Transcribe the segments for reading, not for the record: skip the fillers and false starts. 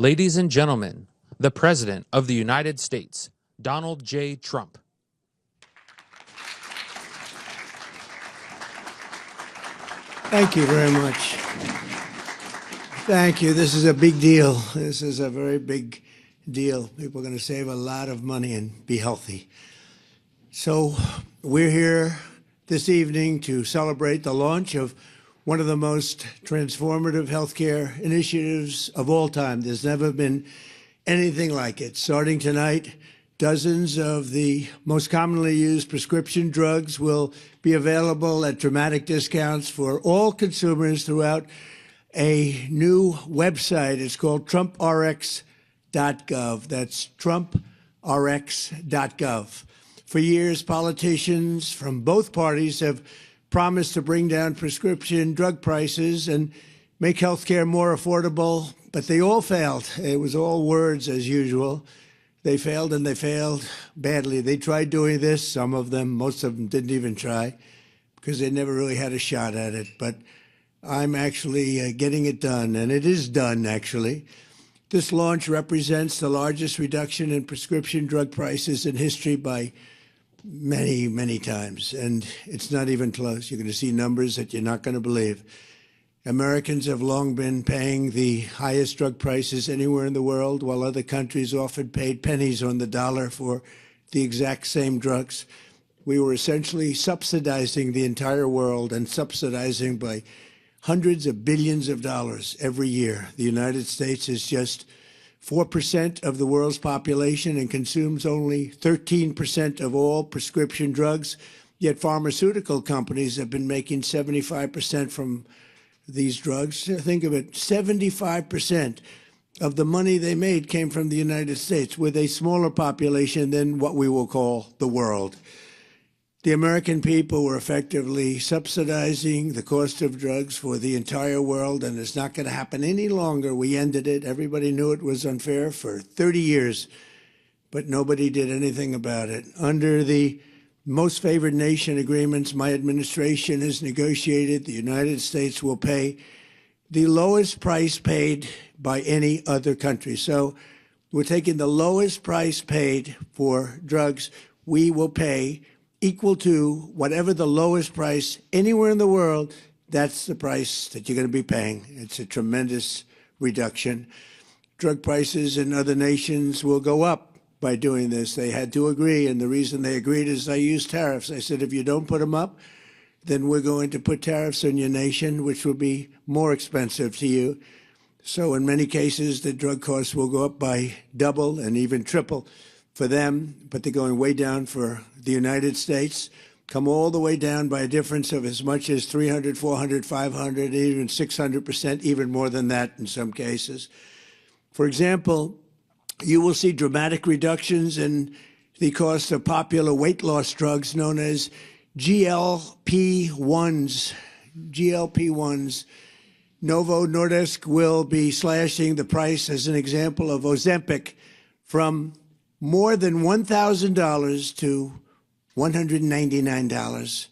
Ladies and gentlemen, the President of the United States, Donald J. Trump. Thank you very much. Thank you. This is a big deal. This is a very big deal. People are going to save a lot of money and be healthy. So we're here this evening to celebrate the launch of one of the most transformative healthcare initiatives of all time. There's never been anything like it. Starting tonight, dozens of the most commonly used prescription drugs will be available at dramatic discounts for all consumers throughout a new website. It's called TrumpRX.Gov. That's TrumpRX.Gov. For years, politicians from both parties have promised to bring down prescription drug prices and make healthcare more affordable, but they all failed. It was all words as usual. They failed, and they failed badly. They tried doing this, some of them, most of them didn't even try because they never really had a shot at it. But I'm actually getting it done, and it is done, actually. This launch represents the largest reduction in prescription drug prices in history by many, many times, and it's not even close. You're going to see numbers that you're not going to believe. Americans have long been paying the highest drug prices anywhere in the world, while other countries often paid pennies on the dollar for the exact same drugs. We were essentially subsidizing the entire world, and subsidizing by hundreds of billions of dollars every year. The United States is just 4% of the world's population and consumes only 13% of all prescription drugs, yet pharmaceutical companies have been making 75% from these drugs. Think of it, 75% of the money they made came from the United States, with a smaller population than what we will call the world. The American people were effectively subsidizing the cost of drugs for the entire world, and it's not going to happen any longer. We ended it. Everybody knew it was unfair for 30 years, but nobody did anything about it. Under the most favored nation agreements my administration has negotiated, the United States will pay the lowest price paid by any other country. So we're taking the lowest price paid for drugs. We will pay equal to whatever the lowest price anywhere in the world. That's the price that you're going to be paying. It's a tremendous reduction. Drug prices in other nations will go up by doing this. They had to agree, and the reason they agreed is I used tariffs. I said, if you don't put them up, then we're going to put tariffs on your nation, which will be more expensive to you. So in many cases, the drug costs will go up by double and even triple for them, but they're going way down for the United States, come all the way down by a difference of as much as 300, 400, 500, even 600%, even more than that in some cases. For example, you will see dramatic reductions in the cost of popular weight loss drugs known as GLP-1s. GLP-1s. Novo Nordisk will be slashing the price, as an example, of Ozempic from more than $1,000 to $199,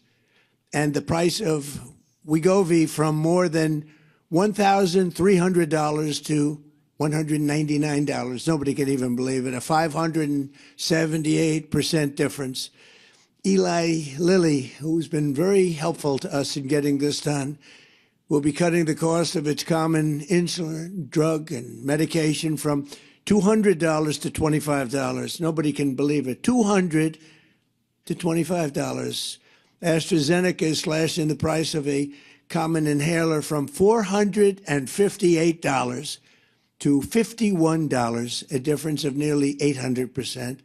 and the price of Wegovy from more than $1,300 to $199. Nobody can even believe it. A 578% difference. Eli Lilly, who's been very helpful to us in getting this done, will be cutting the cost of its common insulin, drug, and medication from $200 to $25. Nobody can believe it. $200 to $25. AstraZeneca is slashing the price of a common inhaler from $458 to $51, a difference of nearly 800%.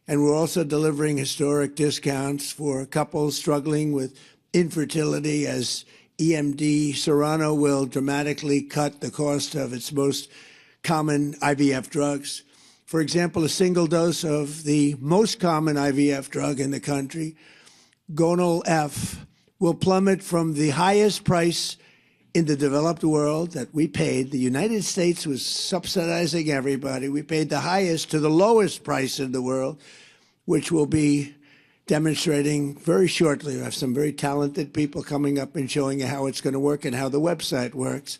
And we're also delivering historic discounts for couples struggling with infertility, as EMD Serrano will dramatically cut the cost of its most common IVF drugs. For example, a single dose of the most common IVF drug in the country, Gonal F, will plummet from the highest price in the developed world that we paid. The United States was subsidizing everybody. We paid the highest to the lowest price in the world, which will be demonstrating very shortly. We have some very talented people coming up and showing you how it's going to work and how the website works.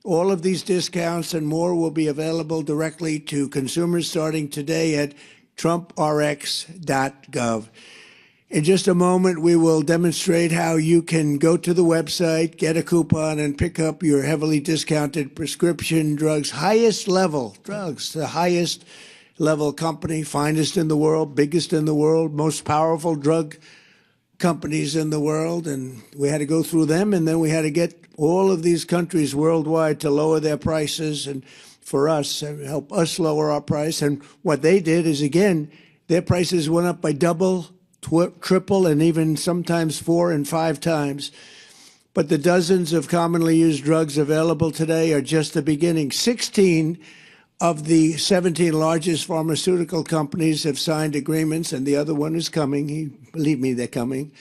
All of these discounts and more will be available directly to consumers starting today at TrumpRX.Gov. In just a moment, we will demonstrate how you can go to the website, get a coupon, and pick up your heavily discounted prescription drugs, highest level drugs, the highest level company, finest in the world, biggest in the world, most powerful drug companies in the world. And we had to go through them, and then we had to get all of these countries worldwide to lower their prices and for us, help us lower our price. And what they did is, again, their prices went up by double, triple, and even sometimes 4 and 5 times. But the dozens of commonly used drugs available today are just the beginning. 16 of the 17 largest pharmaceutical companies have signed agreements, and the other one is coming. Believe me, they're coming,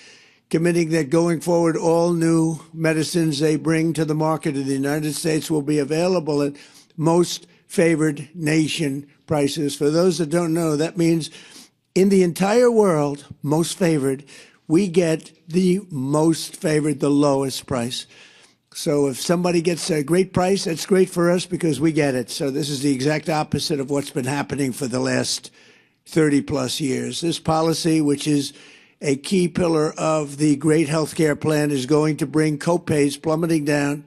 committing that going forward, all new medicines they bring to the market in the United States will be available at most favored nation prices. For those that don't know, that means in the entire world, most favored, we get the most favored, the lowest price. So if somebody gets a great price, that's great for us because we get it. So this is the exact opposite of what's been happening for the last 30 plus years. This policy, which is a key pillar of the great healthcare plan, is going to bring copays plummeting down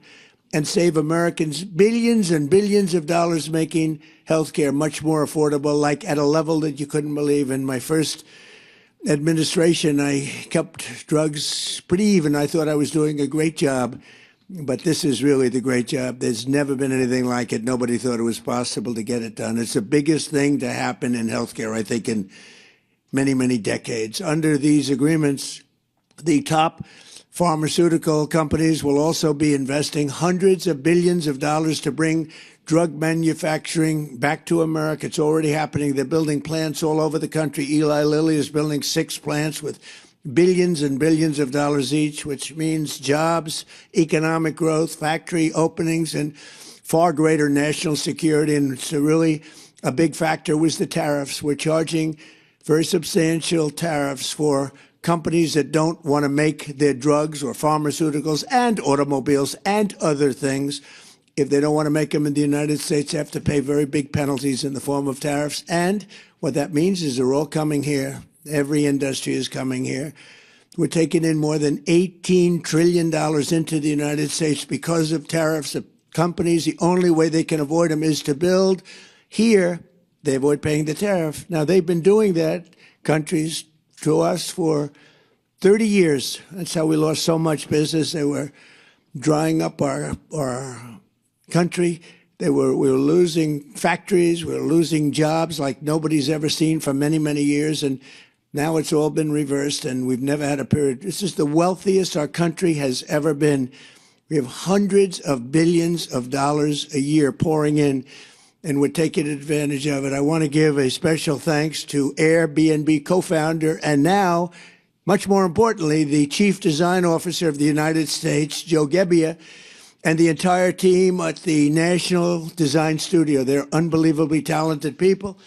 and save Americans billions and billions of dollars, making healthcare much more affordable, like at a level that you couldn't believe. In my first administration, I kept drugs pretty even. I thought I was doing a great job. But this is really the great job. There's never been anything like it. Nobody thought it was possible to get it done. It's the biggest thing to happen in healthcare, I think, in many, many decades. Under these agreements, the top pharmaceutical companies will also be investing hundreds of billions of dollars to bring drug manufacturing back to America. It's already happening. They're building plants all over the country. Eli Lilly is building 6 plants with billions and billions of dollars each, which means jobs, economic growth, factory openings, and far greater national security. And it's really a big factor was the tariffs. We're charging very substantial tariffs for companies that don't want to make their drugs or pharmaceuticals and automobiles and other things. If they don't want to make them in the United States, they have to pay very big penalties in the form of tariffs. And what that means is they're all coming here. Every industry is coming here. We're taking in more than $18 trillion into the United States because of tariffs. The companies, the only way they can avoid them is to build here. They avoid paying the tariff. Now, they've been doing that, countries, to us for 30 years. That's how we lost so much business. They were drying up our country. We were losing factories. We were losing jobs like nobody's ever seen for many, many years. And now it's all been reversed, and we've never had a period. This is the wealthiest our country has ever been. We have hundreds of billions of dollars a year pouring in, and we're taking advantage of it. I want to give a special thanks to Airbnb co-founder and now, much more importantly, the Chief Design Officer of the United States, Joe Gebbia, and the entire team at the National Design Studio. They're unbelievably talented people.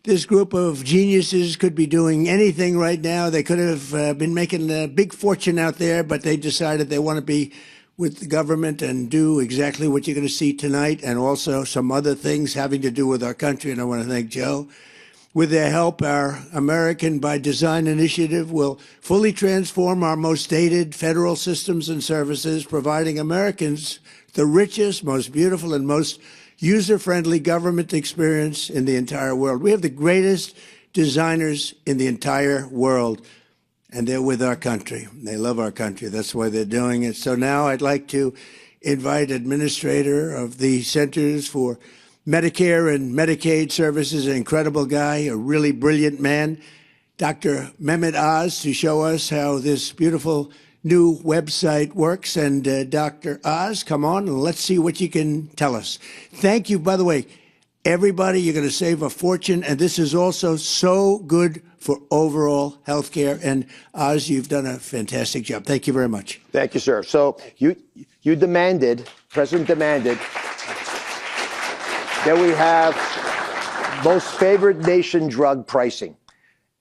This group of geniuses could be doing anything right now. They could have been making a big fortune out there, but they decided they want to be with the government and do exactly what you're going to see tonight, and also some other things having to do with our country. And I want to thank Joe. With their help, our American by Design initiative will fully transform our most dated federal systems and services, providing Americans the richest, most beautiful, and most user-friendly government experience in the entire world. We have the greatest designers in the entire world, and they're with our country. They love our country. That's why they're doing it. So now I'd like to invite Administrator of the Centers for Medicare and Medicaid Services, an incredible guy, a really brilliant man, Dr. Mehmet Oz, to show us how this beautiful new website works. And Dr. Oz, come on and let's see what you can tell us. Thank you, by the way, everybody. You're going to save a fortune, and this is also so good for overall health care. And Oz, you've done a fantastic job. Thank you very much. Thank you, sir. So you demanded, President demanded, that we have most favored nation drug pricing,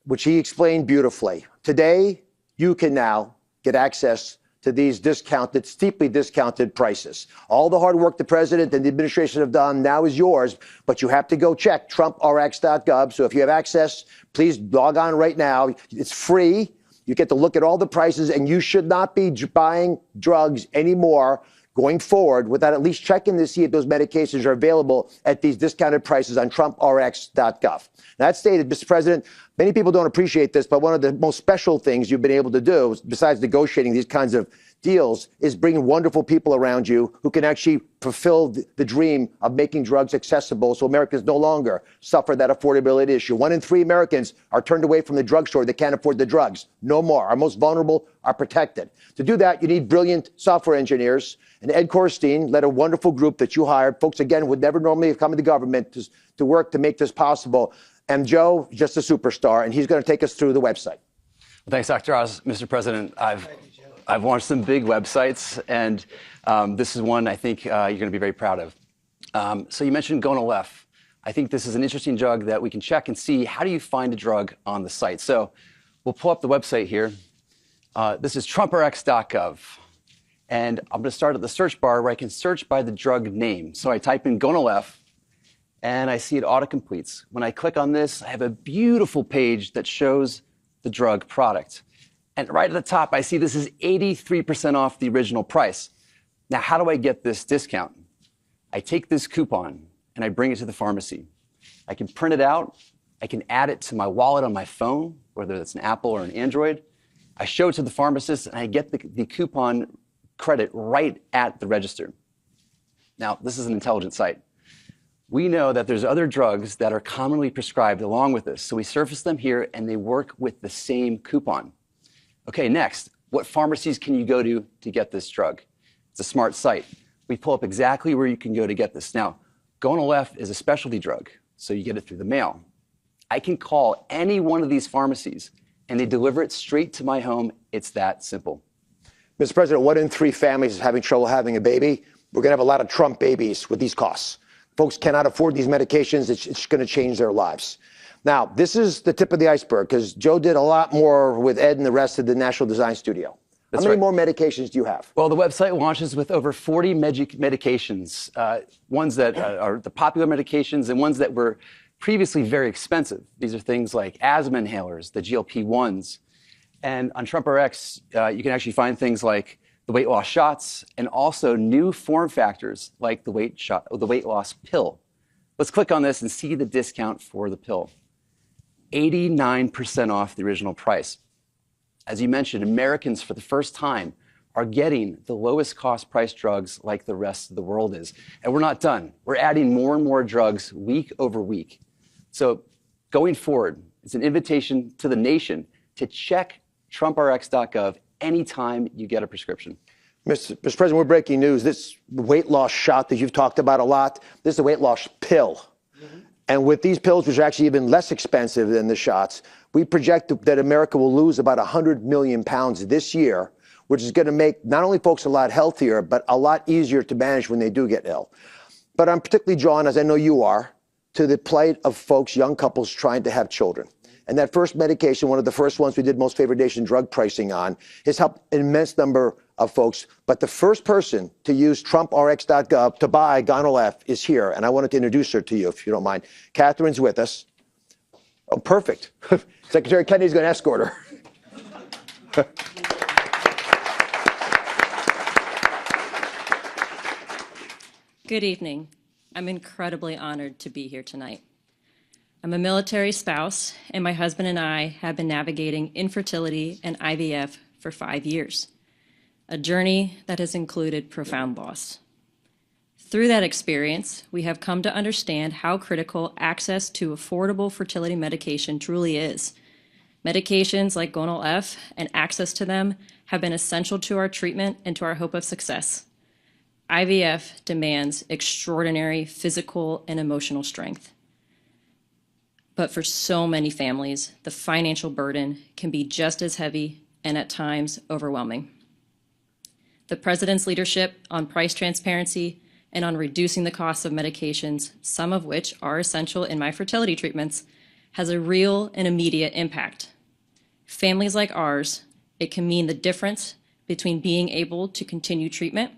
which he explained beautifully. Today, you can now get access to these discounted, steeply discounted prices. All the hard work the president and the administration have done now is yours, but you have to go check TrumpRX.Gov. So if you have access, please log on right now. It's free. You get to look at all the prices, and you should not be buying drugs anymore going forward without at least checking to see if those medications are available at these discounted prices on TrumpRX.Gov. That stated, Mr. President, many people don't appreciate this, but one of the most special things you've been able to do, besides negotiating these kinds of deals, is bringing wonderful people around you who can actually fulfill the dream of making drugs accessible so Americans no longer suffer that affordability issue. 1 in 3 Americans are turned away from the drugstore. They can't afford the drugs. No more. Our most vulnerable are protected. To do that, you need brilliant software engineers. And Ed Korstein led a wonderful group that you hired. Folks, again, would never normally have come into government to work to make this possible. And Joe, just a superstar, and he's going to take us through the website. Well, thanks, Dr. Oz. Mr. President, I've launched some big websites, and this is one I think you're going to be very proud of. So you mentioned Gonal-F. I think this is an interesting drug that we can check and see how do you find a drug on the site. So we'll pull up the website here. This is TrumpRX.Gov. And I'm going to start at the search bar where I can search by the drug name. So I type in Gonal-F, and I see it autocompletes. When I click on this, I have a beautiful page that shows the drug product. And right at the top, I see this is 83% off the original price. Now, how do I get this discount? I take this coupon and I bring it to the pharmacy. I can print it out. I can add it to my wallet on my phone, whether it's an Apple or an Android. I show it to the pharmacist and I get the coupon credit right at the register. Now, this is an intelligent site. We know that there's other drugs that are commonly prescribed along with this. So we surface them here and they work with the same coupon. Okay, next, what pharmacies can you go to get this drug? It's a smart site. We pull up exactly where you can go to get this. Now, Gonal-F is a specialty drug, so you get it through the mail. I can call any one of these pharmacies and they deliver it straight to my home. It's that simple. Mr. President, 1 in 3 families is having trouble having a baby. We're going to have a lot of Trump babies with these costs. Folks cannot afford these medications. It's going to change their lives. Now, this is the tip of the iceberg because Joe did a lot more with Ed and the rest of the National Design Studio. How many more medications do you have? Well, the website launches with over 40 medications, ones that are the popular medications and ones that were previously very expensive. These are things like asthma inhalers, the GLP-1s. And on TrumpRx, you can actually find things like the weight loss shots and also new form factors like the weight loss pill. Let's click on this and see the discount for the pill. 89% off the original price. As you mentioned, Americans for the first time are getting the lowest cost price drugs like the rest of the world is. And we're not done. We're adding more and more drugs week over week. So going forward, it's an invitation to the nation to check TrumpRX.Gov anytime you get a prescription. Mr. President, we're breaking news. This weight loss shot that you've talked about a lot, this is a weight loss pill. And with these pills, which are actually even less expensive than the shots, we project that America will lose about 100 million pounds this year, which is going to make not only folks a lot healthier, but a lot easier to manage when they do get ill. But I'm particularly drawn, as I know you are, to the plight of folks, young couples trying to have children. And that first medication, one of the first ones we did most favored nation drug pricing on, has helped an immense number of folks. But the first person to use TrumpRX.Gov to buy Gonal-F is here. And I wanted to introduce her to you, if you don't mind. Catherine's with us. Oh, perfect. Secretary Kennedy's going to escort her. Good evening. I'm incredibly honored to be here tonight. I'm a military spouse, and my husband and I have been navigating infertility and IVF for 5 years, a journey that has included profound loss. Through that experience, we have come to understand how critical access to affordable fertility medication truly is. Medications like Gonal-F and access to them have been essential to our treatment and to our hope of success. IVF demands extraordinary physical and emotional strength. But for so many families, the financial burden can be just as heavy and at times overwhelming. The President's leadership on price transparency and on reducing the costs of medications, some of which are essential in my fertility treatments, has a real and immediate impact. Families like ours, it can mean the difference between being able to continue treatment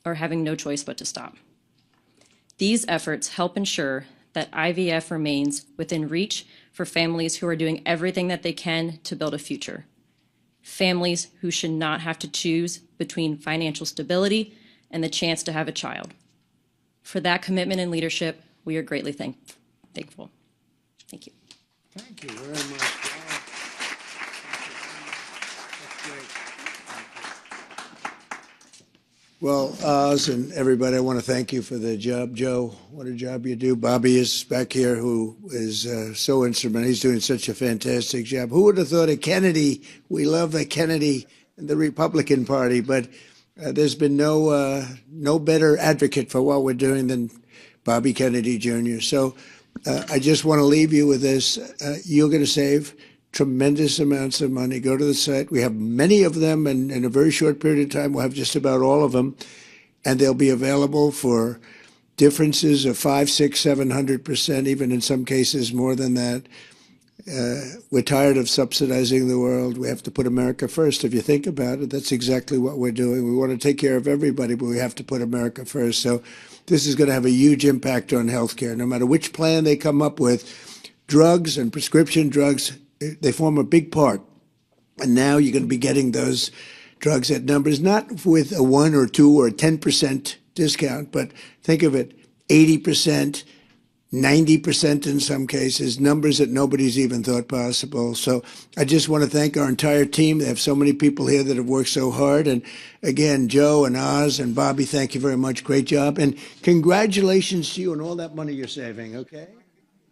or having no choice but to stop. These efforts help ensure that IVF remains within reach for families who are doing everything that they can to build a future. Families who should not have to choose between financial stability and the chance to have a child. For that commitment and leadership, we are greatly thankful. Thank you. Thank you very much. Wow. That's great. Well, Oz and everybody, I want to thank you for the job. Joe, what a job you do. Bobby is back here, who is so instrumental. He's doing such a fantastic job. Who would have thought of Kennedy? We love the Kennedy and the Republican Party, but there's been no better advocate for what we're doing than Bobby Kennedy Jr. So I just want to leave you with this. You're going to save tremendous amounts of money. Go to the site. We have many of them, and in a very short period of time, we'll have just about all of them, and they'll be available for differences of 5, 6, 700%, even in some cases more than that. We're tired of subsidizing the world. We have to put America first. If you think about it, that's exactly what we're doing. We want to take care of everybody, but we have to put America first. So this is going to have a huge impact on healthcare. No matter which plan they come up with, drugs and prescription drugs, they form a big part. And now you're going to be getting those drugs at numbers, not with a 1 or 2 or 10% discount, but think of it, 80%, 90% in some cases, numbers that nobody's even thought possible. So I just want to thank our entire team. They have so many people here that have worked so hard. And again, Joe and Oz and Bobby, thank you very much. Great job. And congratulations to you on all that money you're saving, okay?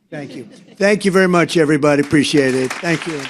Thank you. Thank you very much, everybody. Appreciate it. Thank you.